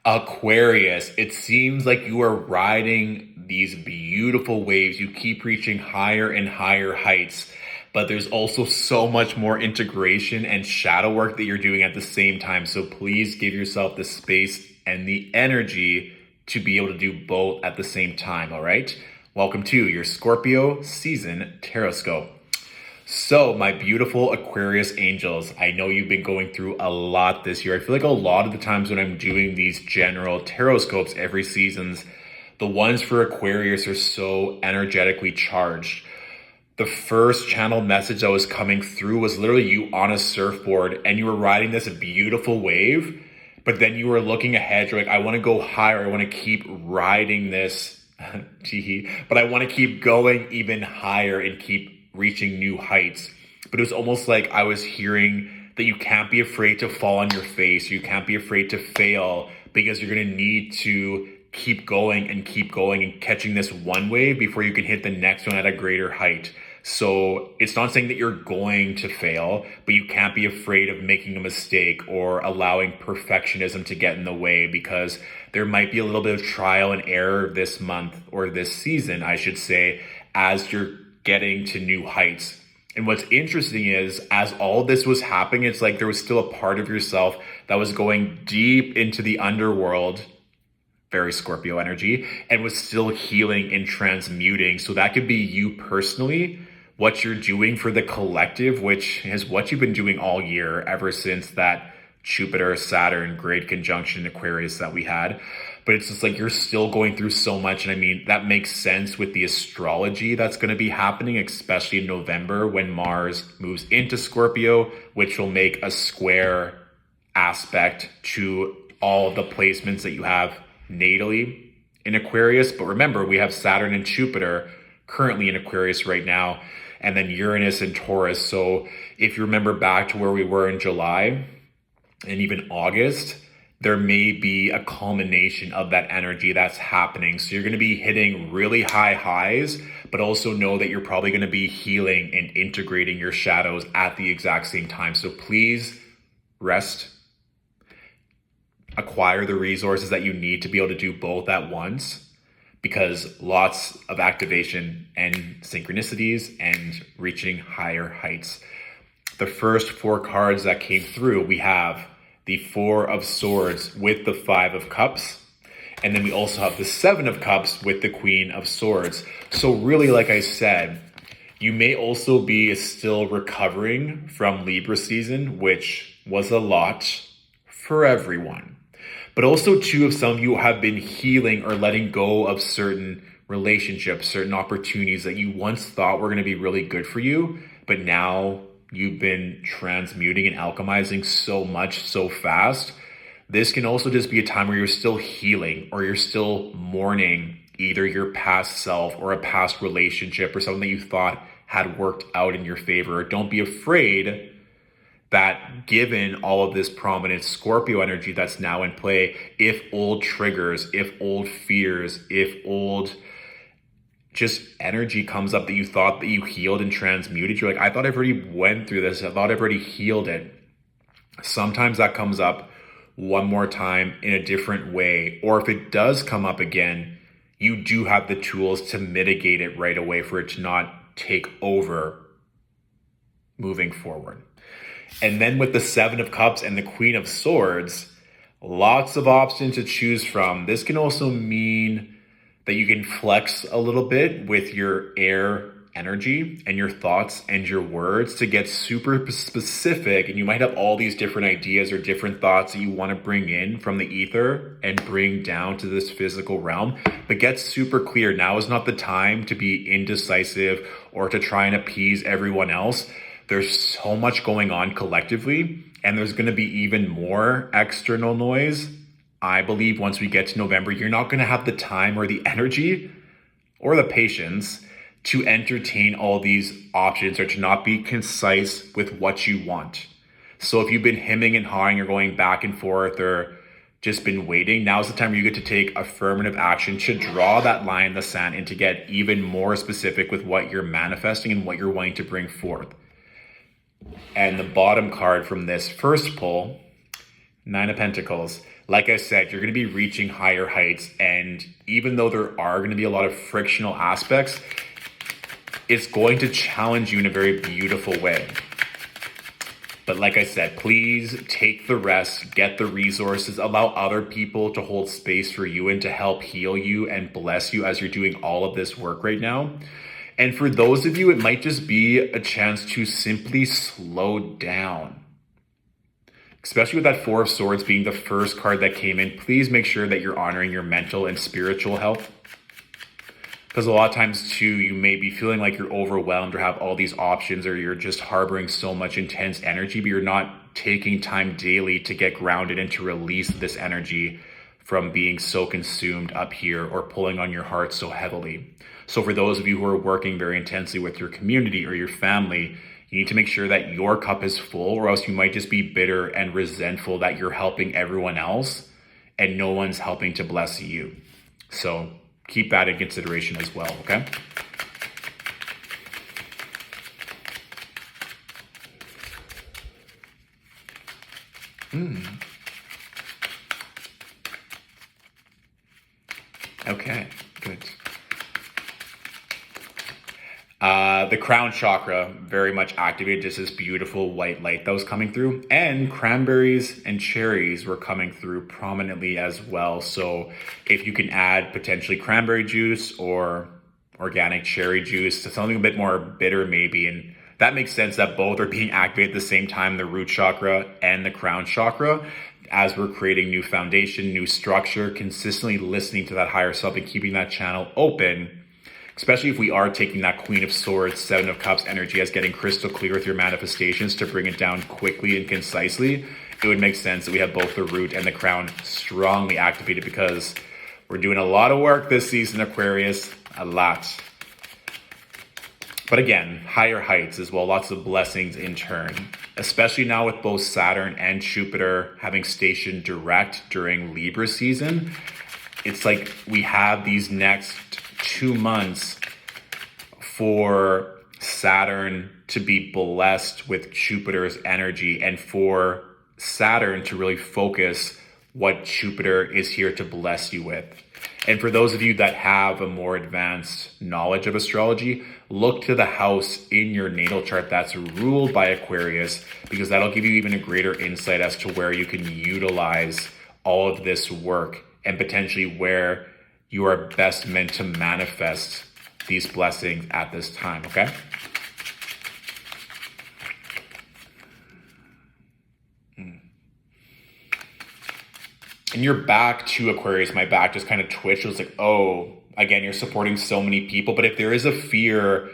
Aquarius, it seems like you are riding these beautiful waves. You keep reaching higher and higher heights, but there's also so much more integration and shadow work that you're doing at the same time. So please give yourself the space and the energy to be able to do both at the same time, all right? Welcome to your Scorpio season Tarotscope. So, my beautiful Aquarius angels, I know you've been going through a lot this year. I feel like a lot of the times when I'm doing these general Tarotscopes every seasons, the ones for Aquarius are so energetically charged. The first channeled message that was coming through was literally you on a surfboard and you were riding this beautiful wave, but then you were looking ahead. You're like, I want to go higher. I want to keep riding this, but I want to keep going even higher and keep reaching new heights. But it was almost like I was hearing that you can't be afraid to fall on your face. You can't be afraid to fail because you're going to need to keep going and catching this one wave before you can hit the next one at a greater height. So it's not saying that you're going to fail, but you can't be afraid of making a mistake or allowing perfectionism to get in the way, because there might be a little bit of trial and error this month, or this season, I should say, as you're getting to new heights. And what's interesting is, as all this was happening, it's like there was still a part of yourself that was going deep into the underworld, very Scorpio energy, and was still healing and transmuting. So that could be you personally, what you're doing for the collective, which is what you've been doing all year, ever since that Jupiter, Saturn, great conjunction Aquarius that we had. But it's just like you're still going through so much. And I mean, that makes sense with the astrology that's going to be happening, especially in November when Mars moves into Scorpio, which will make a square aspect to all of the placements that you have natally in Aquarius. But remember, we have Saturn and Jupiter currently in Aquarius right now, and then Uranus and Taurus. So if you remember back to where we were in July and even August, there may be a culmination of that energy that's happening. So you're going to be hitting really high highs, but also know that you're probably going to be healing and integrating your shadows at the exact same time. So please rest, acquire the resources that you need to be able to do both at once, because lots of activation and synchronicities and reaching higher heights. The first four cards that came through, we have the Four of Swords with the Five of Cups. And then we also have the Seven of Cups with the Queen of Swords. So really, like I said, you may also be still recovering from Libra season, which was a lot for everyone. But also too, if some of you have been healing or letting go of certain relationships, certain opportunities that you once thought were going to be really good for you, but now you've been transmuting and alchemizing so much so fast. This can also just be a time where you're still healing, or you're still mourning either your past self or a past relationship or something that you thought had worked out in your favor. Don't be afraid that, given all of this prominent Scorpio energy that's now in play, if old triggers, if old fears, if old just energy comes up that you thought that you healed and transmuted, you're like, I thought I've already went through this. I thought I've already healed it. Sometimes that comes up one more time in a different way. Or if it does come up again, you do have the tools to mitigate it right away for it to not take over moving forward. And then with the Seven of Cups and the Queen of Swords, lots of options to choose from. This can also mean that you can flex a little bit with your air energy and your thoughts and your words to get super specific. And you might have all these different ideas or different thoughts that you want to bring in from the ether and bring down to this physical realm. But get super clear. Now is not the time to be indecisive or to try and appease everyone else. There's so much going on collectively, and there's going to be even more external noise. I believe once we get to November, you're not going to have the time or the energy or the patience to entertain all these options, or to not be concise with what you want. So if you've been hemming and hawing or going back and forth or just been waiting, now's the time where you get to take affirmative action to draw that line in the sand and to get even more specific with what you're manifesting and what you're wanting to bring forth. And the bottom card from this first pull, Nine of Pentacles. Like I said, you're going to be reaching higher heights. And even though there are going to be a lot of frictional aspects, it's going to challenge you in a very beautiful way. But like I said, please take the rest, get the resources, allow other people to hold space for you and to help heal you and bless you as you're doing all of this work right now. And for those of you, it might just be a chance to simply slow down. Especially with that Four of Swords being the first card that came in, please make sure that you're honoring your mental and spiritual health. Because a lot of times too, you may be feeling like you're overwhelmed or have all these options, or you're just harboring so much intense energy, but you're not taking time daily to get grounded and to release this energy from being so consumed up here or pulling on your heart so heavily. So for those of you who are working very intensely with your community or your family, you need to make sure that your cup is full, or else you might just be bitter and resentful that you're helping everyone else and no one's helping to bless you. So keep that in consideration as well, okay? Okay, good. The crown chakra very much activated, just this beautiful white light that was coming through, and cranberries and cherries were coming through prominently as well. So if you can add potentially cranberry juice or organic cherry juice to something a bit more bitter maybe, and that makes sense that both are being activated at the same time, the root chakra and the crown chakra, as we're creating new foundation, new structure, consistently listening to that higher self and keeping that channel open. Especially if we are taking that Queen of Swords, Seven of Cups energy as getting crystal clear with your manifestations to bring it down quickly and concisely, it would make sense that we have both the root and the crown strongly activated, because we're doing a lot of work this season, Aquarius, a lot. But again, higher heights as well, lots of blessings in turn, especially now with both Saturn and Jupiter having stationed direct during Libra season. It's like we have these next 2 months for Saturn to be blessed with Jupiter's energy, and for Saturn to really focus what Jupiter is here to bless you with. And for those of you that have a more advanced knowledge of astrology, look to the house in your natal chart that's ruled by Aquarius, because that'll give you even a greater insight as to where you can utilize all of this work and potentially where you are best meant to manifest these blessings at this time, okay? And your back to Aquarius, my back just kind of twitched. It was like, oh, again, you're supporting so many people. But if there is a fear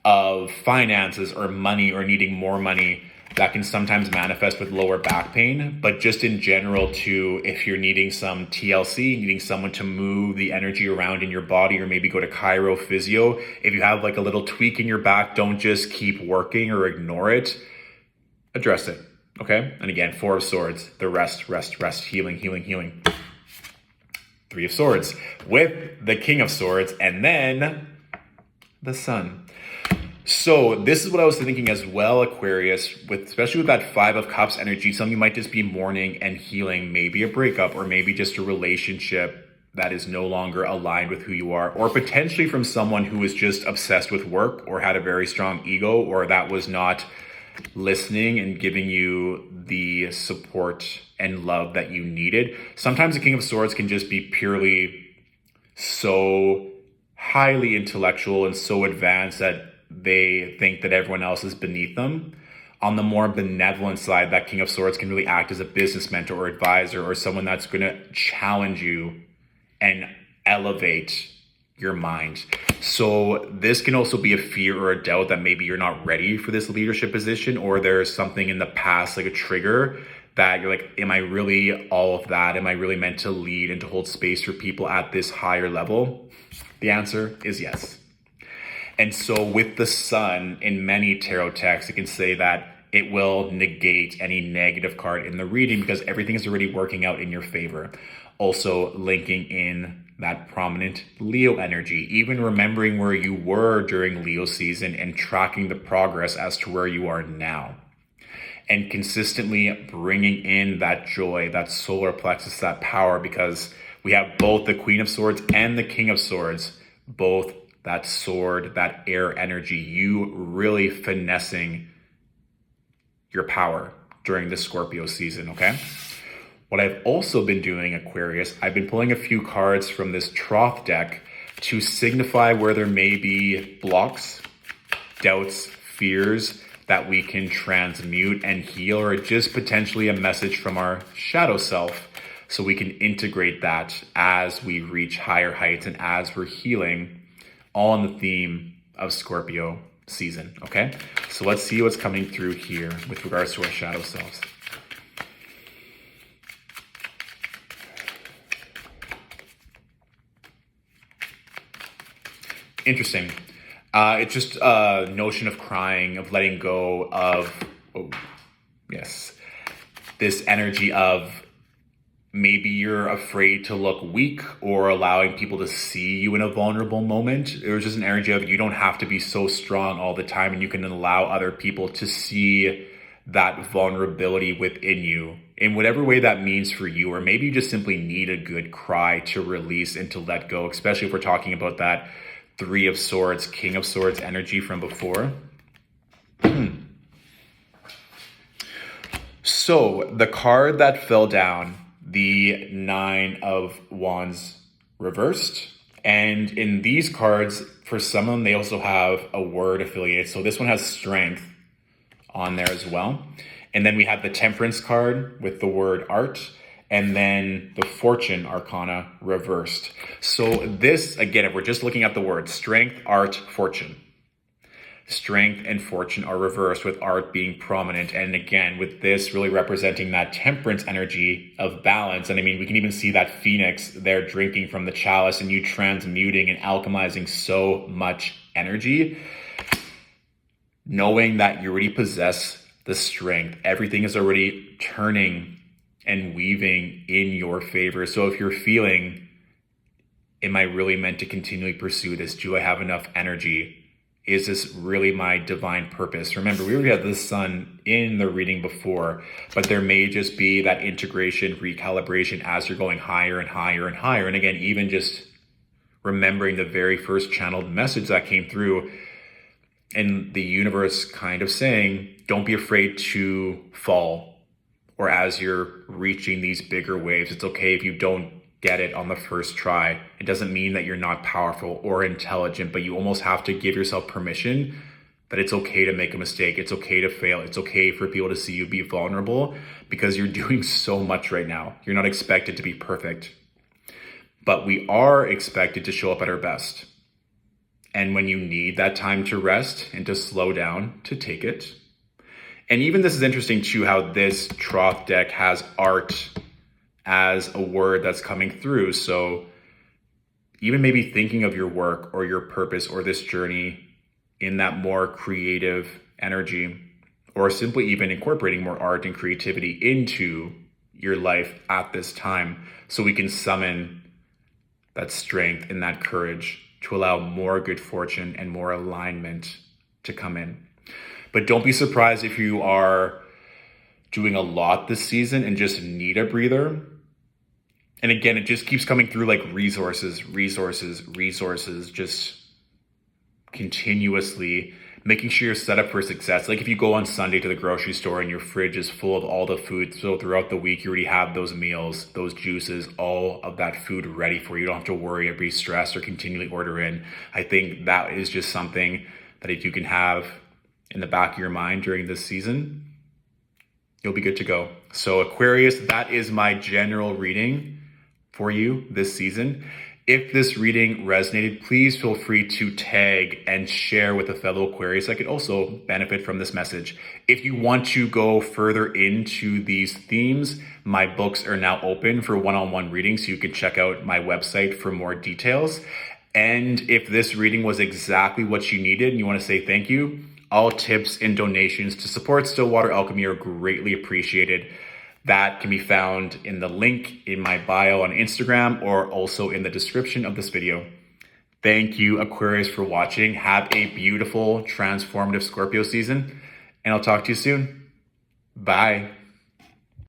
of finances or money or needing more money, that can sometimes manifest with lower back pain. But just in general too, if you're needing some TLC, needing someone to move the energy around in your body, or maybe go to chiro physio, if you have like a little tweak in your back, don't just keep working or ignore it. Address it, okay? And again, Four of Swords, the rest, healing. Three of Swords with the King of Swords, and then the Sun. So this is what I was thinking as well, Aquarius, especially with that Five of Cups energy. Some of you might just be mourning and healing, maybe a breakup, or maybe just a relationship that is no longer aligned with who you are, or potentially from someone who is just obsessed with work or had a very strong ego, or that was not listening and giving you the support and love that you needed. Sometimes the King of Swords can just be purely so highly intellectual and so advanced that they think that everyone else is beneath them. On the more benevolent side, that King of Swords can really act as a business mentor or advisor, or someone that's going to challenge you and elevate your mind. So this can also be a fear or a doubt that maybe you're not ready for this leadership position, or there's something in the past, like a trigger, that you're like, am I really all of that? Am I really meant to lead and to hold space for people at this higher level? The answer is yes. And so with the Sun in many tarot texts, it can say that it will negate any negative card in the reading because everything is already working out in your favor. Also linking in that prominent Leo energy, even remembering where you were during Leo season and tracking the progress as to where you are now. and consistently bringing in that joy, that solar plexus, that power, because we have both the Queen of Swords and the King of Swords, both that sword, that air energy, you really finessing your power during the Scorpio season, okay? What I've also been doing, Aquarius, I've been pulling a few cards from this Troth deck to signify where there may be blocks, doubts, fears that we can transmute and heal, or just potentially a message from our shadow self, so we can integrate that as we reach higher heights and as we're healing, all in the theme of Scorpio season, okay? So let's see what's coming through here with regards to our shadow selves. Interesting. It's just a notion of crying, of letting go of, this energy of maybe you're afraid to look weak or allowing people to see you in a vulnerable moment. There's just an energy of you don't have to be so strong all the time, and you can allow other people to see that vulnerability within you in whatever way that means for you. Or maybe you just simply need a good cry to release and to let go, especially if we're talking about that Three of Swords, King of Swords energy from before. So the card that fell down, the Nine of Wands reversed. And in these cards, for some of them, they also have a word affiliated. So this one has strength on there as well. And then we have the Temperance card with the word art. And then the Fortune Arcana reversed. So this, again, if we're just looking at the words, strength, art, fortune. Strength and fortune are reversed, with art being prominent. And again, with this really representing that temperance energy of balance. And I mean, we can even see that phoenix there drinking from the chalice and you transmuting and alchemizing so much energy. Knowing that you already possess the strength. Everything is already turning and weaving in your favor. So if you're feeling, am I really meant to continually pursue this? Do I have enough energy? Is this really my divine purpose? Remember, we already had the sun in the reading before, but there may just be that integration, recalibration as you're going higher and higher and higher. And again, even just remembering the very first channeled message that came through, and the universe kind of saying, don't be afraid to fall. Or as you're reaching these bigger waves, it's okay if you don't get it on the first try. It doesn't mean that you're not powerful or intelligent, but you almost have to give yourself permission that it's okay to make a mistake. It's okay to fail. It's okay for people to see you be vulnerable, because you're doing so much right now. You're not expected to be perfect, but we are expected to show up at our best. And when you need that time to rest and to slow down, to take it. And even this is interesting too, how this Troth deck has art as a word that's coming through. So even maybe thinking of your work or your purpose or this journey in that more creative energy, or simply even incorporating more art and creativity into your life at this time, so we can summon that strength and that courage to allow more good fortune and more alignment to come in. But don't be surprised if you are doing a lot this season and just need a breather. And again, it just keeps coming through like resources, just continuously making sure you're set up for success. Like if you go on Sunday to the grocery store and your fridge is full of all the food, so throughout the week, you already have those meals, those juices, all of that food ready for you. You don't have to worry or be stressed or continually order in. I think that is just something that if you can have in the back of your mind during this season, you'll be good to go. So Aquarius, that is my general reading for you this season. If this reading resonated, please feel free to tag and share with a fellow Aquarius that could also benefit from this message. If you want to go further into these themes, my books are now open for one-on-one readings, so you can check out my website for more details. And if this reading was exactly what you needed and you want to say thank you, all tips and donations to support Stillwater Alchemy are greatly appreciated. That can be found in the link in my bio on Instagram or also in the description of this video. Thank you, Aquarius, for watching. Have a beautiful, transformative Scorpio season, and I'll talk to you soon. Bye.